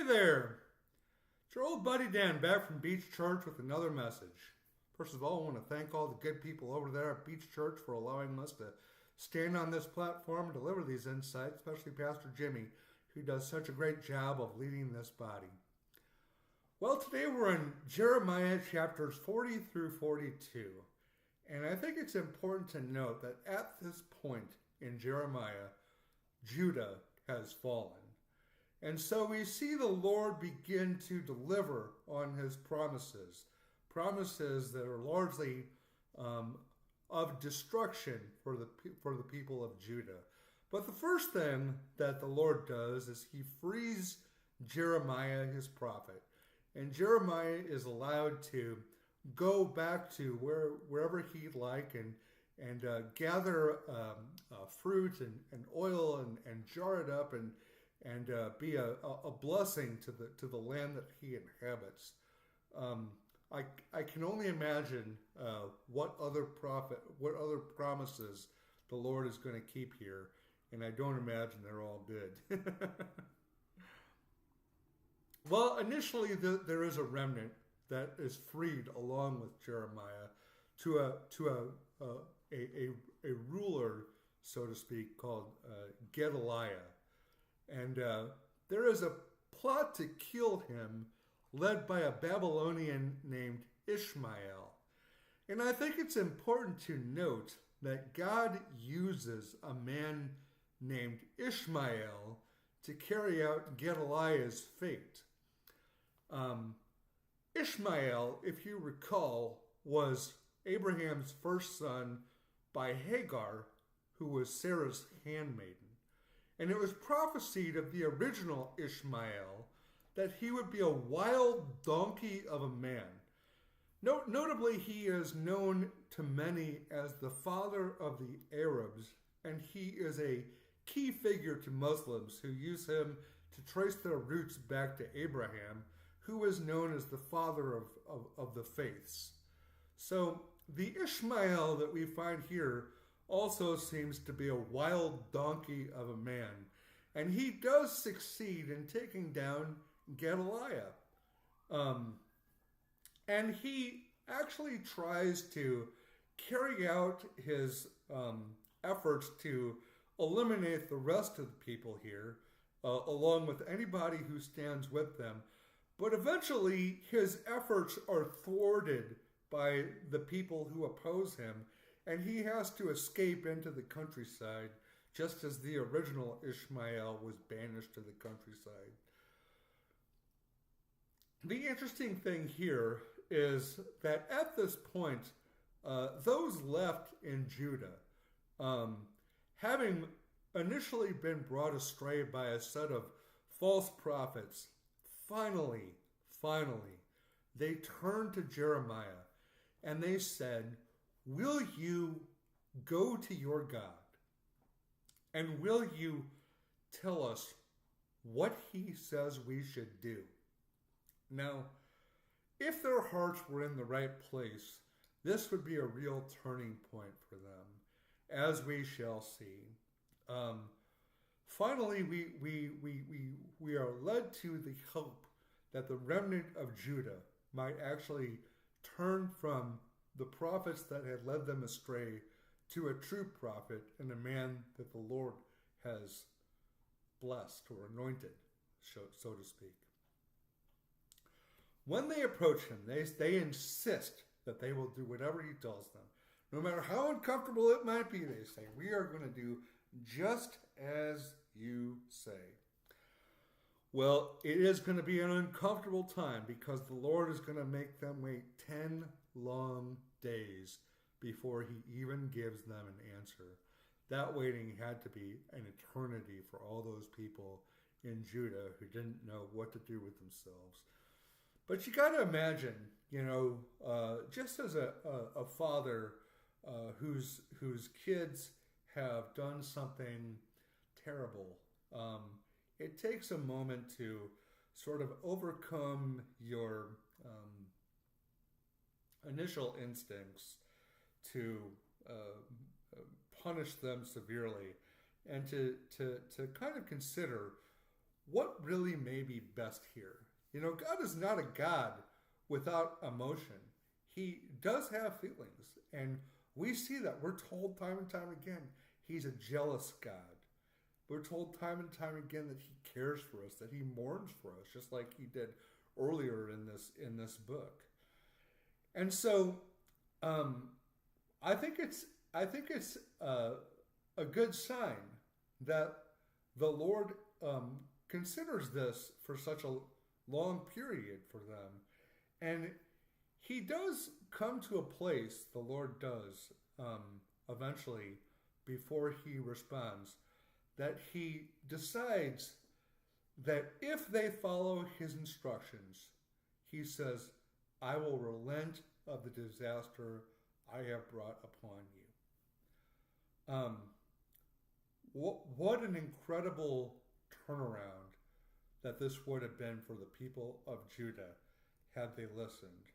there! It's your old buddy Dan back from Beach Church with another message. First of all, I want to thank all the good people over there at Beach Church for allowing us to stand on this platform and deliver these insights, especially Pastor Jimmy, who does such a great job of leading this body. Well, today we're in Jeremiah chapters 40 through 42. And I think it's important to note that at this point in Jeremiah, Judah has fallen. And so we see the Lord begin to deliver on his promises that are largely of destruction for the people of Judah. But the first thing that the Lord does is he frees Jeremiah, his prophet. And Jeremiah is allowed to go back to wherever he'd like and gather fruit and oil and jar it up and be a blessing to the land that he inhabits. I can only imagine what other promises the Lord is going to keep here, and I don't imagine they're all good. Well, initially there is a remnant that is freed along with Jeremiah to a ruler, so to speak, called Gedaliah. And there is a plot to kill him led by a Babylonian named Ishmael. And I think it's important to note that God uses a man named Ishmael to carry out Gedaliah's fate. Ishmael, if you recall, was Abraham's first son by Hagar, who was Sarah's handmaiden. And it was prophesied of the original Ishmael that he would be a wild donkey of a man. Notably, he is known to many as the father of the Arabs, and he is a key figure to Muslims who use him to trace their roots back to Abraham, who is known as the father of the faiths. So the Ishmael that we find here also seems to be a wild donkey of a man. And he does succeed in taking down Gedaliah. And he actually tries to carry out his efforts to eliminate the rest of the people here, along with anybody who stands with them. But eventually his efforts are thwarted by the people who oppose him, and he has to escape into the countryside, just as the original Ishmael was banished to the countryside. The interesting thing here is that at this point, those left in Judah, having initially been brought astray by a set of false prophets, finally, they turned to Jeremiah and they said, "Will you go to your God? And will you tell us what he says we should do?" Now, if their hearts were in the right place, this would be a real turning point for them, as we shall see. Finally, we are led to the hope that the remnant of Judah might actually turn from the prophets that had led them astray to a true prophet and a man that the Lord has blessed or anointed, so to speak. When they approach him, they insist that they will do whatever he tells them. No matter how uncomfortable it might be, they say, "We are going to do just as you say." Well, it is going to be an uncomfortable time because the Lord is going to make them wait 10 long days before he even gives them an answer. That waiting had to be an eternity for all those people in Judah who didn't know what to do with themselves. But you got to imagine, just as a father whose kids have done something terrible, it takes a moment to sort of overcome your initial instincts to punish them severely and to kind of consider what really may be best here? You know, God is not a God without emotion. He does have feelings, and we see that. We're told time and time again, He's a jealous God. We're told time and time again that He cares for us, that He mourns for us, just like He did earlier in this book. And so, I think it's a good sign that the Lord considers this for such a long period for them, and He does come to a place. The Lord does eventually, before He responds, that He decides that if they follow His instructions, He says, I will relent of the disaster I have brought upon you. What an incredible turnaround that this would have been for the people of Judah had they listened.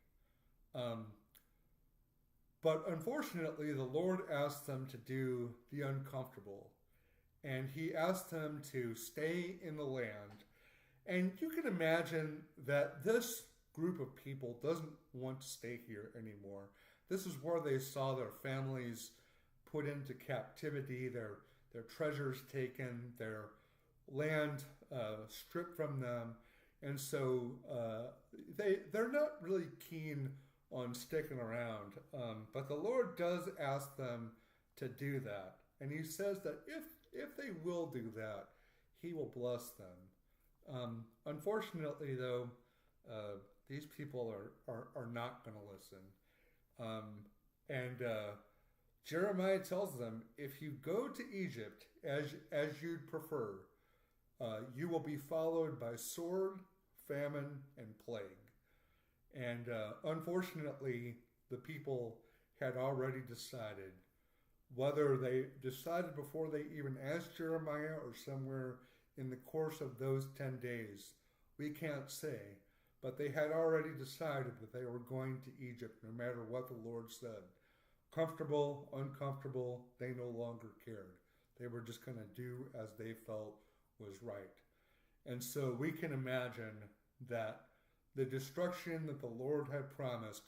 But unfortunately, the Lord asked them to do the uncomfortable. And He asked them to stay in the land. And you can imagine that this group of people doesn't want to stay here anymore. This is where they saw their families put into captivity, their treasures taken, their land stripped from them. And so they're not really keen on sticking around. But the Lord does ask them to do that. And He says that if they will do that, He will bless them. Unfortunately, though, these people are not going to listen. Jeremiah tells them, if you go to Egypt as you'd prefer, you will be followed by sword, famine, and plague. And unfortunately, the people had already decided. Whether they decided before they even asked Jeremiah or somewhere in the course of those 10 days, we can't say. But they had already decided that they were going to Egypt no matter what the Lord said. Comfortable, uncomfortable, they no longer cared. They were just going to do as they felt was right. And so we can imagine that the destruction that the Lord had promised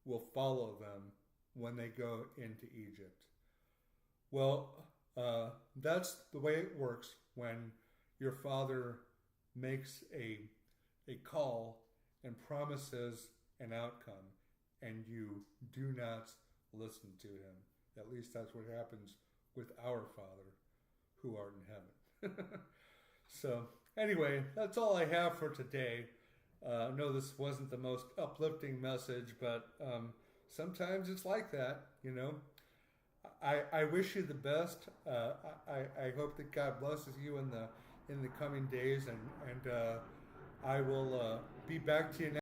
will follow them when they go into Egypt. Well, that's the way it works when your Father makes a call and promises an outcome, and you do not listen to Him. At least that's what happens with our Father who art in heaven. So anyway, that's all I have for today. I know this wasn't the most uplifting message, but sometimes it's like that, you know. I wish you the best. I hope that God blesses you in the coming days, and I will be back to you next.